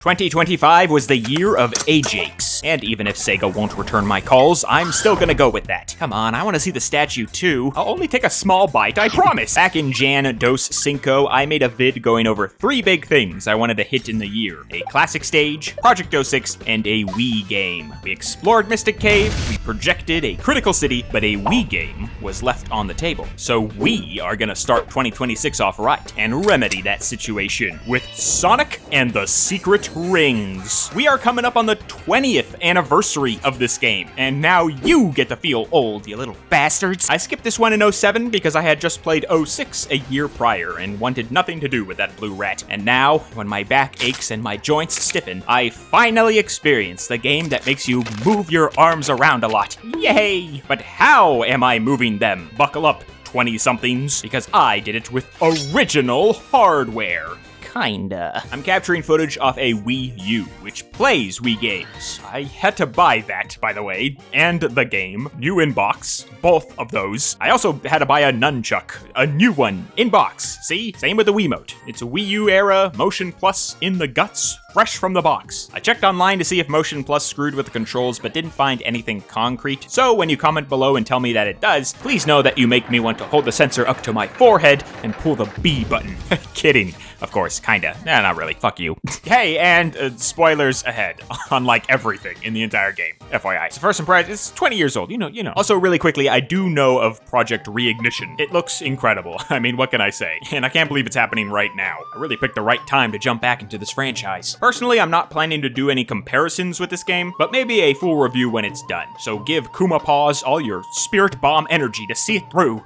2025 was the year of Ajax, and even if Sega won't return my calls, I'm still gonna go with that. Come on, I wanna see the statue too. I'll only take a small bite, I promise. Back in Jan dos Cinco, I made a vid going over 3 big things I wanted to hit in the year. A classic stage, Project 06, and a Wii game. We explored Mystic Cave, we projected a critical city, but a Wii game was left on the table. So we are gonna start 2026 off right, and remedy that situation with Sonic and the Secret Rings. We are coming up on the 20th anniversary of this game, and now you get to feel old, you little bastards. I skipped this one in 07 because I had just played 06 a year prior and wanted nothing to do with that blue rat. And now, when my back aches and my joints stiffen, I finally experience the game that makes you move your arms around a lot. Yay! But how am I moving them? Buckle up, 20-somethings, because I did it with original hardware. Kinda. I'm capturing footage off a Wii U, which plays Wii games. I had to buy that, by the way, and the game, new in box, both of those. I also had to buy a nunchuck, a new one, in box. See? Same with the Wiimote. It's a Wii U era, Motion Plus in the guts, fresh from the box. I checked online to see if Motion Plus screwed with the controls, but didn't find anything concrete. So when you comment below and tell me that it does, please know that you make me want to hold the sensor up to my forehead and pull the B button. Kidding. Of course, kinda. Nah, not really. Fuck you. Hey, and spoilers ahead on like everything in the entire game. FYI. So first impression, it's 20 years old. You know. Also, really quickly, I do know of Project Reignition. It looks incredible. I mean, what can I say? And I can't believe it's happening right now. I really picked the right time to jump back into this franchise. Personally, I'm not planning to do any comparisons with this game, but maybe a full review when it's done. So give Kuma Paws all your spirit bomb energy to see it through.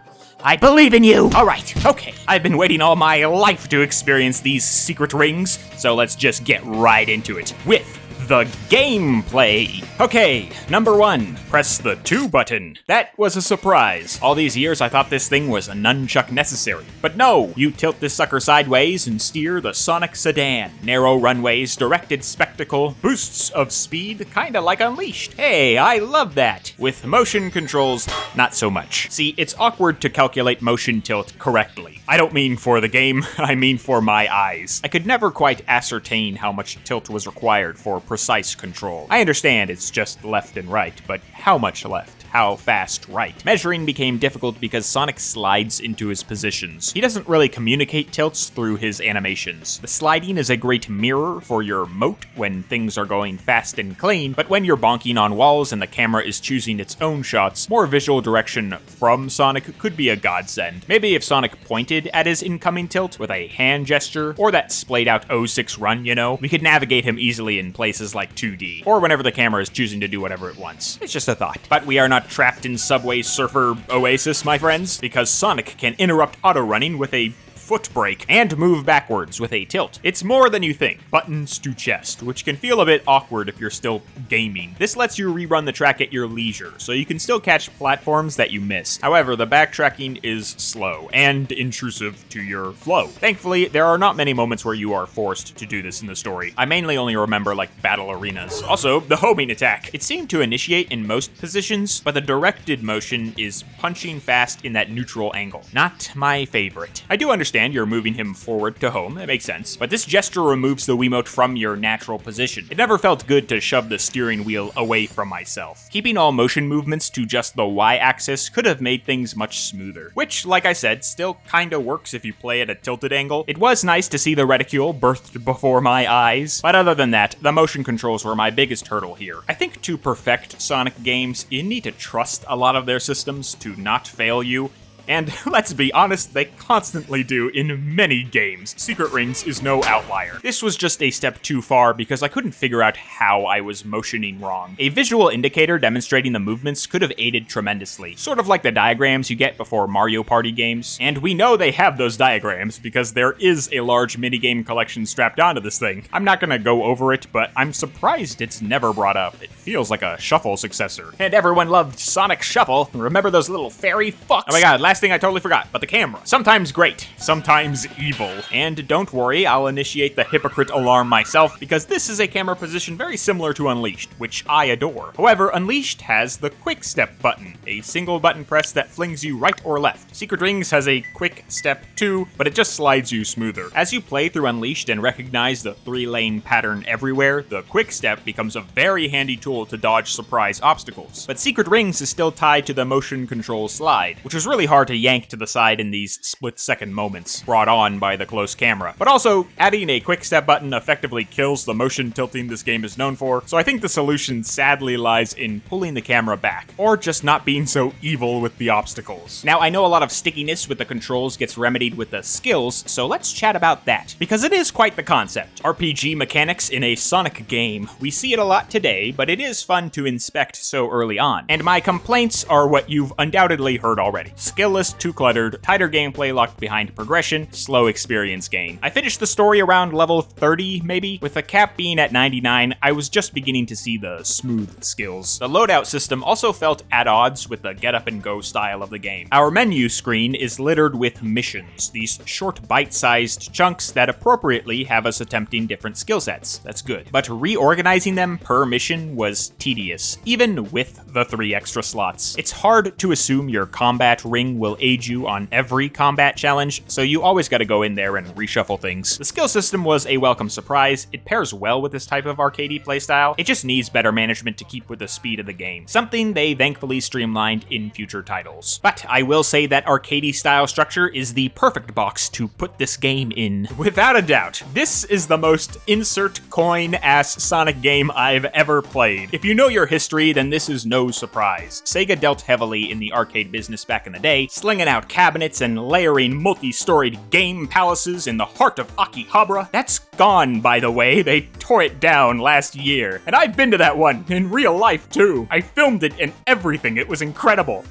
I believe in you! Alright, okay. I've been waiting all my life to experience these secret rings, so let's just get right into it with the gameplay. Okay, number 1, press the 2 button. That was a surprise. All these years I thought this thing was a nunchuck necessary. But no, you tilt this sucker sideways and steer the Sonic sedan. Narrow runways, directed spectacle, boosts of speed, kinda like Unleashed. Hey, I love that. With motion controls, not so much. See, it's awkward to calculate motion tilt correctly. I don't mean for the game, I mean for my eyes. I could never quite ascertain how much tilt was required for precise control. I understand it's just left and right, but how much left? How fast right? Measuring became difficult because Sonic slides into his positions. He doesn't really communicate tilts through his animations. The sliding is a great mirror for your moat when things are going fast and clean, but when you're bonking on walls and the camera is choosing its own shots, more visual direction from Sonic could be a godsend. Maybe if Sonic pointed at his incoming tilt with a hand gesture, or that splayed out 06 run, you know, we could navigate him easily in places like 2D, or whenever the camera is choosing to do whatever it wants. It's just a thought. But we are not trapped in Subway Surfer Oasis, my friends, because Sonic can interrupt auto-running with a foot brake and move backwards with a tilt. It's more than you think. Buttons to chest, which can feel a bit awkward if you're still gaming. This lets you rerun the track at your leisure, so you can still catch platforms that you missed. However, the backtracking is slow and intrusive to your flow. Thankfully, there are not many moments where you are forced to do this in the story. I mainly only remember like battle arenas. Also, the homing attack. It seemed to initiate in most positions, but the directed motion is punching fast in that neutral angle. Not my favorite. I do understand you're moving him forward to home, that makes sense, but this gesture removes the Wiimote from your natural position. It never felt good to shove the steering wheel away from myself. Keeping all motion movements to just the Y-axis could have made things much smoother, which, like I said, still kinda works if you play at a tilted angle. It was nice to see the reticule birthed before my eyes, but other than that, the motion controls were my biggest hurdle here. I think to perfect Sonic games, you need to trust a lot of their systems to not fail you. And let's be honest, they constantly do in many games. Secret Rings is no outlier. This was just a step too far because I couldn't figure out how I was motioning wrong. A visual indicator demonstrating the movements could have aided tremendously, sort of like the diagrams you get before Mario Party games. And we know they have those diagrams because there is a large minigame collection strapped onto this thing. I'm not gonna go over it, but I'm surprised it's never brought up. It feels like a Shuffle successor. And everyone loved Sonic Shuffle. Remember those little fairy fucks? Oh my god, last last thing I totally forgot, but the camera. Sometimes great, sometimes evil. And don't worry, I'll initiate the hypocrite alarm myself, because this is a camera position very similar to Unleashed, which I adore. However, Unleashed has the quick step button, a single button press that flings you right or left. Secret Rings has a quick step too, but it just slides you smoother. As you play through Unleashed and recognize the 3-lane pattern everywhere, the quick step becomes a very handy tool to dodge surprise obstacles. But Secret Rings is still tied to the motion control slide, which was really hard to yank to the side in these split-second moments, brought on by the close camera. But also, adding a quick step button effectively kills the motion tilting this game is known for, so I think the solution sadly lies in pulling the camera back, or just not being so evil with the obstacles. Now, I know a lot of stickiness with the controls gets remedied with the skills, so let's chat about that, because it is quite the concept. RPG mechanics in a Sonic game. We see it a lot today, but it is fun to inspect so early on. And my complaints are what you've undoubtedly heard already. Skill-less, too cluttered, tighter gameplay locked behind progression, slow experience gain. I finished the story around level 30, maybe? With the cap being at 99, I was just beginning to see the smooth skills. The loadout system also felt at odds with the get-up-and-go style of the game. Our menu screen is littered with missions, these short bite-sized chunks that appropriately have us attempting different skill sets. That's good. But reorganizing them per mission was tedious, even with the 3 extra slots. It's hard to assume your combat ring will aid you on every combat challenge, so you always gotta go in there and reshuffle things. The skill system was a welcome surprise. It pairs well with this type of arcadey playstyle. It just needs better management to keep with the speed of the game, something they thankfully streamlined in future titles. But I will say that arcadey style structure is the perfect box to put this game in. Without a doubt, this is the most insert coin ass Sonic game I've ever played. If you know your history, then this is no surprise. Sega dealt heavily in the arcade business back in the day, slinging out cabinets and layering multi-storied game palaces in the heart of Akihabara. That's gone, by the way. They tore it down last year. And I've been to that one, in real life too. I filmed it and everything. It was incredible.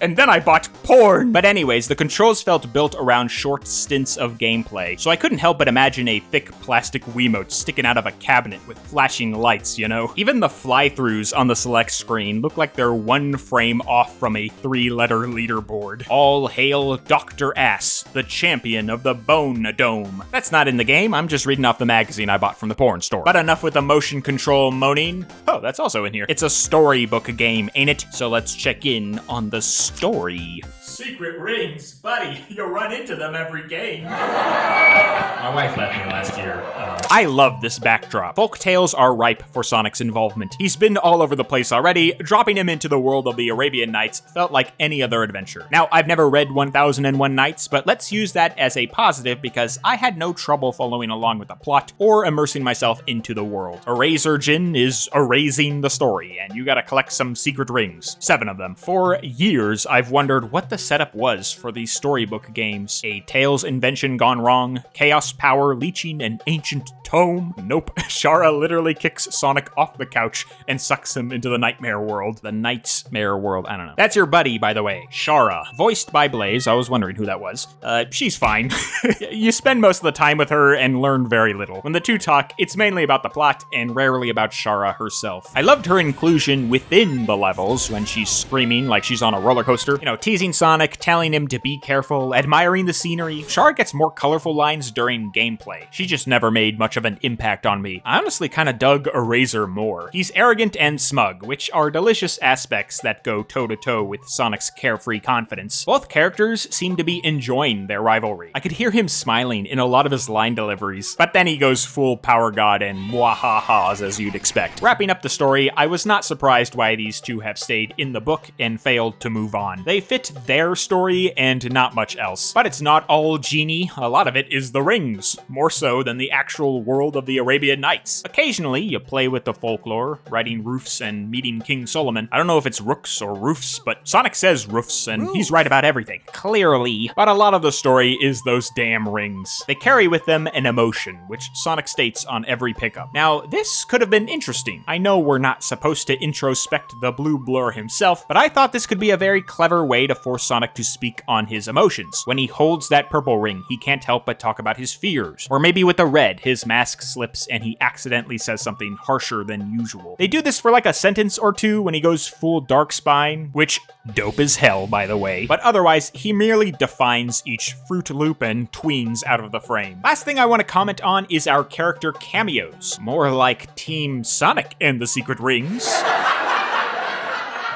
And then I bought porn! But anyways, the controls felt built around short stints of gameplay, so I couldn't help but imagine a thick plastic Wiimote sticking out of a cabinet with flashing lights, you know? Even the fly-throughs on the select screen look like they're 1 frame off from a 3-letter leaderboard. All hail Dr. Ass, the champion of the Bone Dome. That's not in the game, I'm just reading off the magazine I bought from the porn store. But enough with the motion control moaning. Oh, that's also in here. It's a storybook game, ain't it? So let's check in on the story. Secret rings, buddy. You'll run into them every game. My wife left me last year. I love this backdrop. Folk tales are ripe for Sonic's involvement. He's been all over the place already. Dropping him into the world of the Arabian Nights felt like any other adventure. Now, I've never read 1001 Nights, but let's use that as a positive because I had no trouble following along with the plot or immersing myself into the world. Eraserjin is erasing the story, and you gotta collect some secret rings. 7 of them. For years, I've wondered what the setup was for these storybook games. A Tails invention gone wrong? Chaos power leeching an ancient tome? Nope. Shara literally kicks Sonic off the couch and sucks him into the nightmare world. The Nightmare world, I don't know. That's your buddy, by the way, Shara. Voiced by Blaze, I was wondering who that was. She's fine. You spend most of the time with her and learn very little. When the two talk, it's mainly about the plot and rarely about Shara herself. I loved her inclusion within the levels when she's screaming like she's on a roller coaster. You know, teasing Sonic, telling him to be careful, admiring the scenery. Shara gets more colorful lines during gameplay. She just never made much of an impact on me. I honestly kinda dug Eraser more. He's arrogant and smug, which are delicious aspects that go toe-to-toe with Sonic's carefree confidence. Both characters seem to be enjoying their rivalry. I could hear him smiling in a lot of his line deliveries, but then he goes full power god and mwaha-has as you'd expect. Wrapping up the story, I was not surprised why these two have stayed in the book and failed to move on. They fit their story and not much else. But it's not all genie, a lot of it is the rings, more so than the actual world of the Arabian Nights. Occasionally, you play with the folklore, riding roofs and meeting King Solomon. I don't know if it's rooks or roofs, but Sonic says roofs, and he's right about everything. Clearly. But a lot of the story is those damn rings. They carry with them an emotion, which Sonic states on every pickup. Now, this could have been interesting. I know we're not supposed to introspect the blue blur himself, but I thought this could be a very clever way to force Sonic to speak on his emotions. When he holds that purple ring, he can't help but talk about his fears. Or maybe with the red, his mask slips and he accidentally says something harsher than usual. They do this for like a sentence or two when he goes full dark spine, which dope as hell, by the way. But otherwise, he merely defines each Fruit Loop and tweens out of the frame. Last thing I want to comment on is our character cameos. More like Team Sonic and the Secret Rings.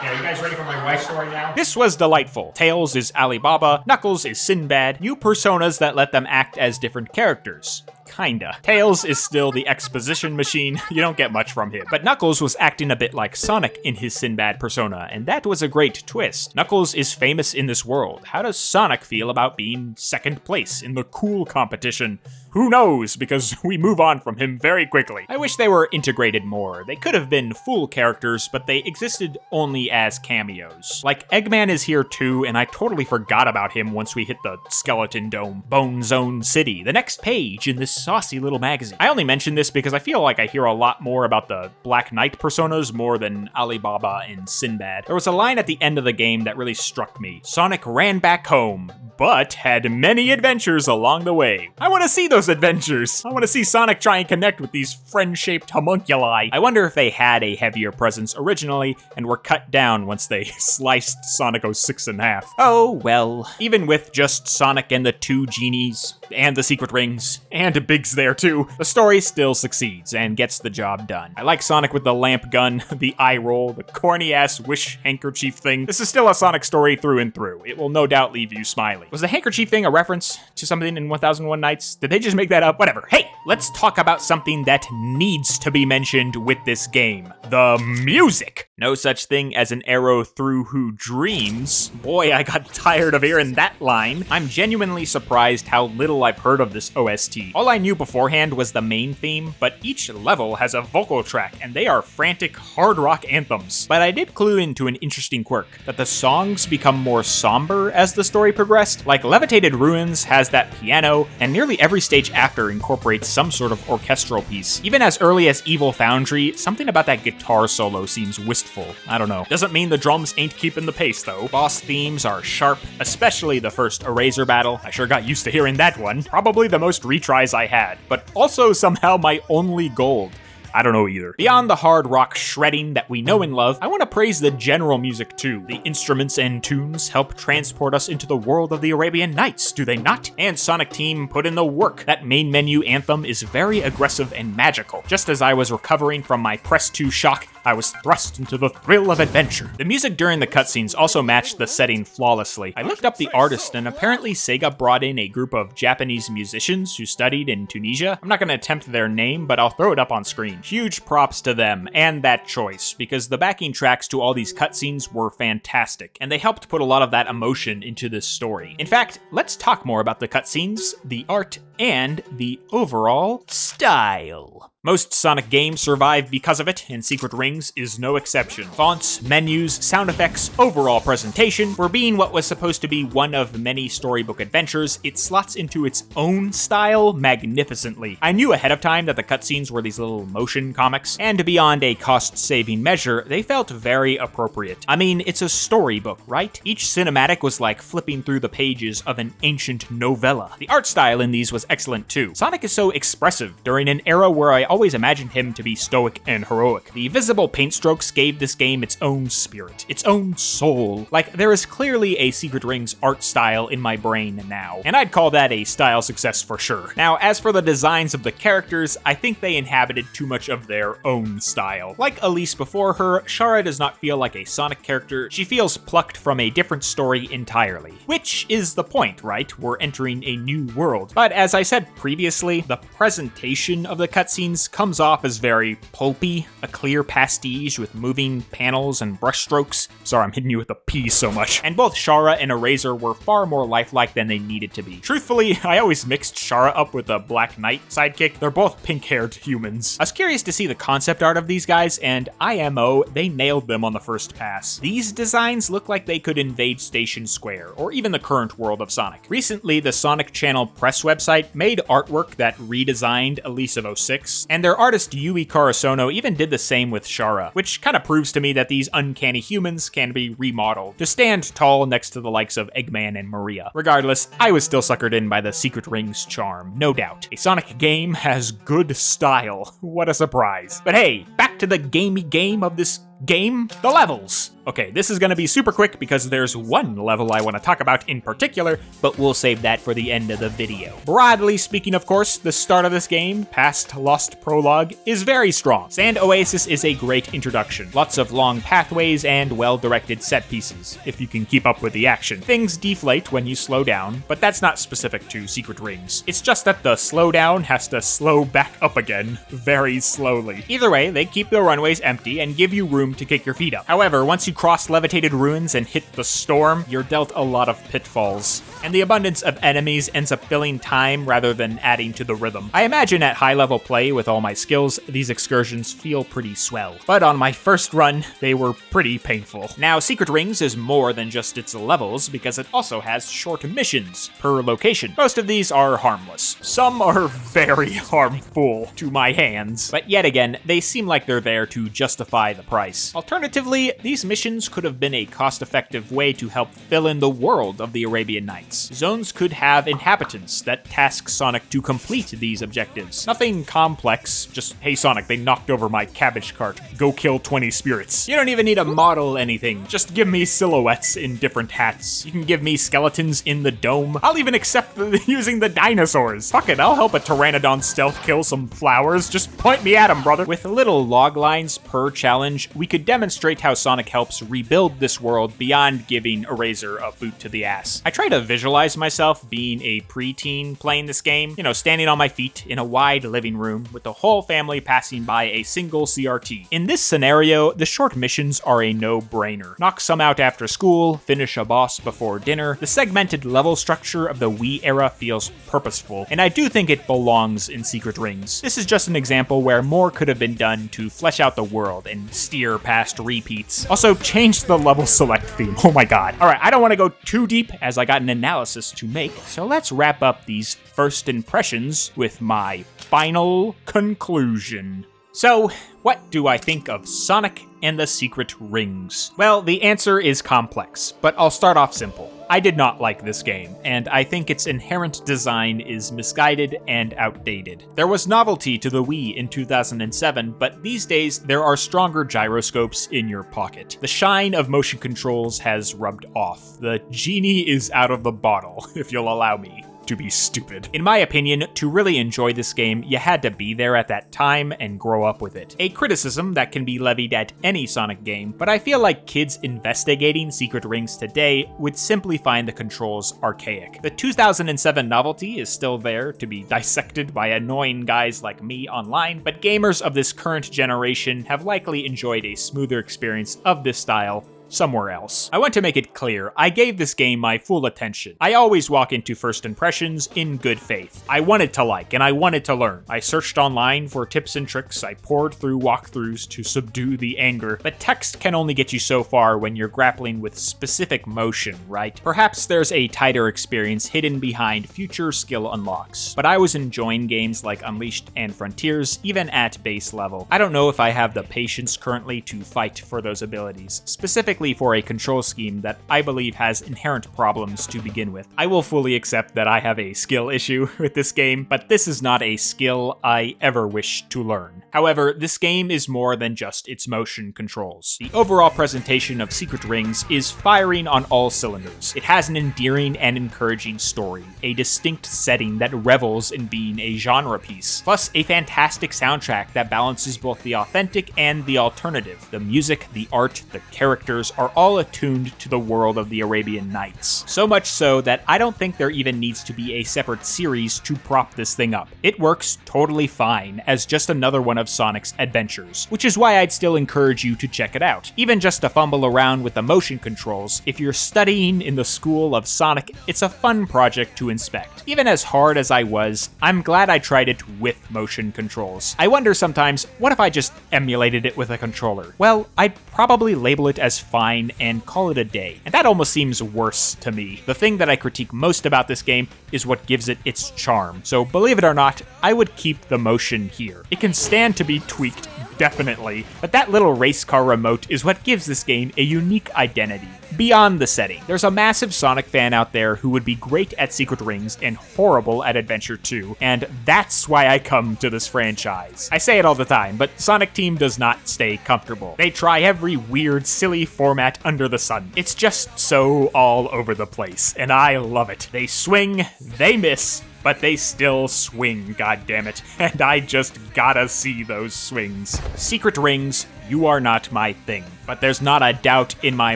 Yeah, you guys ready for my wife story now? This was delightful. Tails is Alibaba, Knuckles is Sinbad, new personas that let them act as different characters. Kinda. Tails is still the exposition machine, you don't get much from him. But Knuckles was acting a bit like Sonic in his Sinbad persona, and that was a great twist. Knuckles is famous in this world. How does Sonic feel about being second place in the cool competition? Who knows, because we move on from him very quickly. I wish they were integrated more. They could have been full characters, but they existed only as cameos. Like, Eggman is here too, and I totally forgot about him once we hit the Skeleton Dome, Bone Zone City, the next page in this saucy little magazine. I only mention this because I feel like I hear a lot more about the Black Knight personas more than Alibaba and Sinbad. There was a line at the end of the game that really struck me. Sonic ran back home, but had many adventures along the way. I want to see those adventures. I want to see Sonic try and connect with these friend-shaped homunculi. I wonder if they had a heavier presence originally and were cut down once they sliced Sonic 06 in half. Oh well. Even with just Sonic and the two genies, and the secret rings, and Biggs there too, the story still succeeds and gets the job done. I like Sonic with the lamp gun, the eye roll, the corny-ass wish handkerchief thing. This is still a Sonic story through and through. It will no doubt leave you smiling. Was the handkerchief thing a reference to something in 1001 Nights? Did they just make that up? Whatever. Hey, let's talk about something that needs to be mentioned with this game. The music! No such thing as an arrow through who dreams. Boy, I got tired of hearing that line. I'm genuinely surprised how little I've heard of this OST. All I knew beforehand was the main theme, but each level has a vocal track, and they are frantic hard rock anthems. But I did clue into an interesting quirk, that the songs become more somber as the story progressed. Like Levitated Ruins has that piano, and nearly every stage after incorporates some sort of orchestral piece. Even as early as Evil Foundry, something about that guitar solo seems wistful. I don't know. Doesn't mean the drums ain't keeping the pace though. Boss themes are sharp, especially the first Eraser battle. I sure got used to hearing that one. Probably the most retries I had, but also somehow my only gold. I don't know either. Beyond the hard rock shredding that we know and love, I want to praise the general music too. The instruments and tunes help transport us into the world of the Arabian Nights, do they not? And Sonic Team put in the work. That main menu anthem is very aggressive and magical. Just as I was recovering from my Press 2 shock, I was thrust into the thrill of adventure. The music during the cutscenes also matched the setting flawlessly. I looked up the artist, and apparently Sega brought in a group of Japanese musicians who studied in Tunisia. I'm not going to attempt their name, but I'll throw it up on screen. Huge props to them and that choice, because the backing tracks to all these cutscenes were fantastic, and they helped put a lot of that emotion into this story. In fact, let's talk more about the cutscenes, the art, and the overall style. Most Sonic games survive because of it, and Secret Rings is no exception. Fonts, menus, sound effects, overall presentation. For being what was supposed to be one of many storybook adventures, it slots into its own style magnificently. I knew ahead of time that the cutscenes were these little motion comics, and beyond a cost-saving measure, they felt very appropriate. I mean, it's a storybook, right? Each cinematic was like flipping through the pages of an ancient novella. The art style in these was excellent too. Sonic is so expressive during an era where I always imagined him to be stoic and heroic. The visible paint strokes gave this game its own spirit, its own soul. Like, there is clearly a Secret Rings art style in my brain now, and I'd call that a style success for sure. Now, as for the designs of the characters, I think they inhabited too much of their own style. Like Elise before her, Shara does not feel like a Sonic character, she feels plucked from a different story entirely. Which is the point, right? We're entering a new world. But as I said previously, the presentation of the cutscenes comes off as very pulpy, a clear pastiche with moving panels and brushstrokes. Sorry, I'm hitting you with a P so much. And both Shara and Eraser were far more lifelike than they needed to be. Truthfully, I always mixed Shara up with a Black Knight sidekick. They're both pink-haired humans. I was curious to see the concept art of these guys, and IMO, they nailed them on the first pass. These designs look like they could invade Station Square, or even the current world of Sonic. Recently, the Sonic Channel press website made artwork that redesigned Elise of 06, And their artist Yui Karasono even did the same with Shara, which kind of proves to me that these uncanny humans can be remodeled to stand tall next to the likes of Eggman and Maria. Regardless, I was still suckered in by the Secret Ring's charm, no doubt. A Sonic game has good style. What a surprise. But hey, back to the gamey game of this game, the levels. Okay, this is gonna be super quick because there's one level I want to talk about in particular, but we'll save that for the end of the video. Broadly speaking, of course, the start of this game, past Lost Prologue, is very strong. Sand Oasis is a great introduction. Lots of long pathways and well-directed set pieces, if you can keep up with the action. Things deflate when you slow down, but that's not specific to Secret Rings. It's just that the slowdown has to slow back up again very slowly. Either way, they keep the runways empty and give you room to kick your feet up. However, once you cross levitated ruins and hit the storm, you're dealt a lot of pitfalls, and the abundance of enemies ends up filling time rather than adding to the rhythm. I imagine at high level play with all my skills, these excursions feel pretty swell, but on my first run, they were pretty painful. Now, Secret Rings is more than just its levels because it also has short missions per location. Most of these are harmless. Some are very harmful to my hands, but yet again, they seem like they're there to justify the price. Alternatively, these missions could have been a cost-effective way to help fill in the world of the Arabian Nights. Zones could have inhabitants that task Sonic to complete these objectives. Nothing complex, just, hey Sonic, they knocked over my cabbage cart. Go kill 20 spirits. You don't even need to model anything. Just give me silhouettes in different hats. You can give me skeletons in the dome. I'll even accept using the dinosaurs. Fuck it, I'll help a Pteranodon stealth kill some flowers. Just point me at them, brother. With little log lines per challenge, we could demonstrate how Sonic helps rebuild this world beyond giving Eraser a boot to the ass. I try to visualize myself being a preteen playing this game, you know, standing on my feet in a wide living room with the whole family passing by a single CRT. In this scenario, the short missions are a no-brainer. Knock some out after school, finish a boss before dinner. The segmented level structure of the Wii era feels purposeful, and I do think it belongs in Secret Rings. This is just an example where more could have been done to flesh out the world and steer past repeats. Also, change the level select theme. Oh my god. Alright, I don't want to go too deep as I got an analysis to make, so let's wrap up these first impressions with my final conclusion. So, what do I think of Sonic and the Secret Rings? Well, the answer is complex, but I'll start off simple. I did not like this game, and I think its inherent design is misguided and outdated. There was novelty to the Wii in 2007, but these days there are stronger gyroscopes in your pocket. The shine of motion controls has rubbed off. The genie is out of the bottle, if you'll allow me to be stupid. In my opinion, to really enjoy this game, you had to be there at that time and grow up with it. A criticism that can be levied at any Sonic game, but I feel like kids investigating Secret Rings today would simply find the controls archaic. The 2007 novelty is still there to be dissected by annoying guys like me online, but gamers of this current generation have likely enjoyed a smoother experience of this style somewhere else. I want to make it clear, I gave this game my full attention. I always walk into first impressions in good faith. I wanted to like, and I wanted to learn. I searched online for tips and tricks, I poured through walkthroughs to subdue the anger, but text can only get you so far when you're grappling with specific motion, right? Perhaps there's a tighter experience hidden behind future skill unlocks, but I was enjoying games like Unleashed and Frontiers, even at base level. I don't know if I have the patience currently to fight for those abilities, specifically for a control scheme that I believe has inherent problems to begin with. I will fully accept that I have a skill issue with this game, but this is not a skill I ever wish to learn. However, this game is more than just its motion controls. The overall presentation of Secret Rings is firing on all cylinders. It has an endearing and encouraging story, a distinct setting that revels in being a genre piece, plus a fantastic soundtrack that balances both the authentic and the alternative. The music, the art, the characters are all attuned to the world of the Arabian Nights. So much so that I don't think there even needs to be a separate series to prop this thing up. It works totally fine as just another one of Sonic's adventures, which is why I'd still encourage you to check it out. Even just to fumble around with the motion controls, if you're studying in the school of Sonic, it's a fun project to inspect. Even as hard as I was, I'm glad I tried it with motion controls. I wonder sometimes, what if I just emulated it with a controller? Well, I'd probably label it as fine and call it a day. And that almost seems worse to me. The thing that I critique most about this game is what gives it its charm. So believe it or not, I would keep the motion here. It can stand to be tweaked, definitely, but that little race car remote is what gives this game a unique identity. Beyond the setting, there's a massive Sonic fan out there who would be great at Secret Rings and horrible at Adventure 2, and that's why I come to this franchise. I say it all the time, but Sonic Team does not stay comfortable. They try every weird, silly format under the sun. It's just so all over the place, and I love it. They swing, they miss, but they still swing, goddammit, and I just gotta see those swings. Secret Rings, you are not my thing, but there's not a doubt in my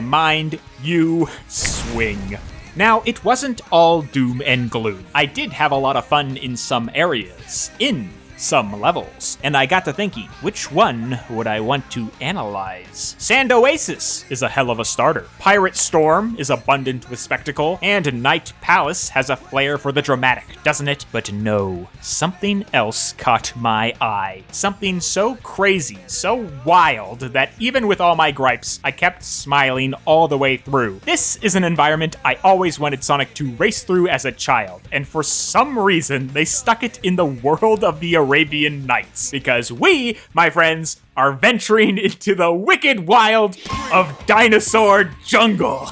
mind, you swing. Now, it wasn't all doom and gloom. I did have a lot of fun in some areas, in some levels, and I got to thinking, which one would I want to analyze? Sand Oasis is a hell of a starter. Pirate Storm is abundant with spectacle, and Night Palace has a flair for the dramatic, doesn't it? But no, something else caught my eye. Something so crazy, so wild, that even with all my gripes, I kept smiling all the way through. This is an environment I always wanted Sonic to race through as a child, and for some reason, they stuck it in the world of the Arabian Nights, because we, my friends, are venturing into the wicked wild of Dinosaur Jungle.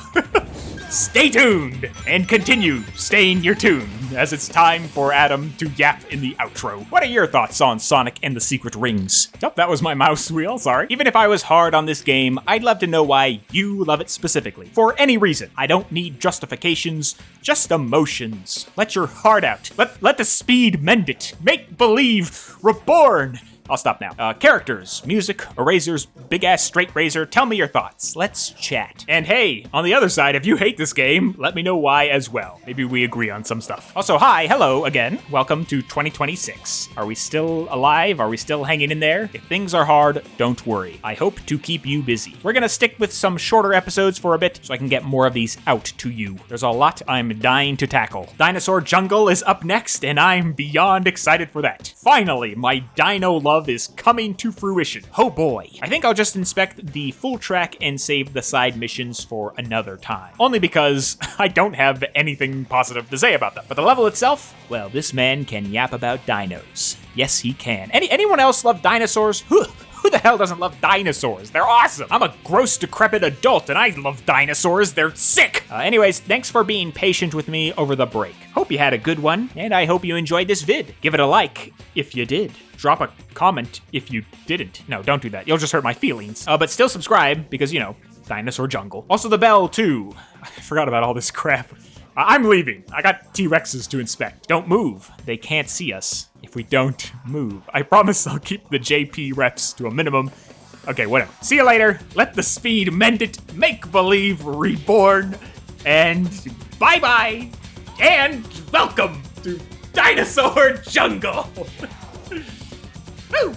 Stay tuned and continue staying your tune as it's time for Adam to yap in the outro. What are your thoughts on Sonic and the Secret Rings? Oh, that was my mouse wheel, sorry. Even if I was hard on this game, I'd love to know why you love it specifically. For any reason. I don't need justifications, just emotions. Let your heart out. Let the speed mend it. Make believe. Reborn. I'll stop now. Characters, music, erasers, big-ass straight razor, tell me your thoughts. Let's chat. And hey, on the other side, if you hate this game, let me know why as well. Maybe we agree on some stuff. Also, hi, hello again. Welcome to 2026. Are we still alive? Are we still hanging in there? If things are hard, don't worry. I hope to keep you busy. We're gonna stick with some shorter episodes for a bit so I can get more of these out to you. There's a lot I'm dying to tackle. Dinosaur Jungle is up next, and I'm beyond excited for that. Finally, my dino love is coming to fruition. Oh boy. I think I'll just inspect the full track and save the side missions for another time. Only because I don't have anything positive to say about them. But the level itself, well, this man can yap about dinos. Yes, he can. Anyone else love dinosaurs? Who the hell doesn't love dinosaurs? They're awesome. I'm a gross, decrepit adult, and I love dinosaurs. They're sick. Anyways, thanks for being patient with me over the break. Hope you had a good one, and I hope you enjoyed this vid. Give it a like if you did. Drop a comment if you didn't. No, don't do that. You'll just hurt my feelings. But still subscribe, because, you know, Dinosaur Jungle. Also the bell, too. I forgot about all this crap. I'm leaving. I got T-Rexes to inspect. Don't move. They can't see us if we don't move. I promise I'll keep the JP reps to a minimum. Okay, whatever. See you later. Let the speed mend it. Make believe reborn. And bye-bye. And welcome to Dinosaur Jungle. Woo!